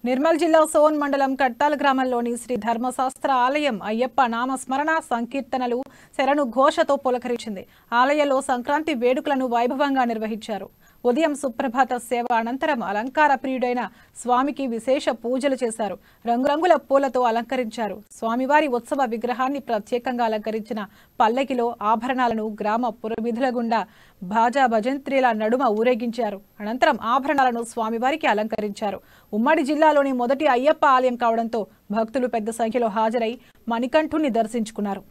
నిర్మల్ జిల్లా సోన్ మండలం కట్టాల్ గ్రామంలోని శ్రీ ధర్మశాస్త్ర ఆలయం అయ్యప్ప నామస్మరణ సంకీర్తనలు శరణు ఘోషతో పులకరించింది. ఆలయంలో సంక్రాంతి వేడుకలను వైభవంగా నిర్వహించారు. ఉదయం సుప్రభాత సేవ అనంతరం అలంకార ప్రియుడైన స్వామికి విశేష పూజలు చేశారు. రంగురంగుల పూలతో అలంకరించారు. స్వామివారి ఉత్సవ విగ్రహాన్ని ప్రత్యేకంగా అలంకరించిన పల్లకిలో ఆభరణాలను గ్రామ పురవీధుల గుండా భాజా భజంత్రీల నడుమ ఊరేగించారు. అనంతరం ఆభరణాలను స్వామివారికి అలంకరించారు. ఉమ్మడి జిల్లాలోని మొదటి అయ్యప్ప ఆలయం కావడంతో భక్తులు పెద్ద సంఖ్యలో హాజరై మణికంఠుని దర్శించుకున్నారు.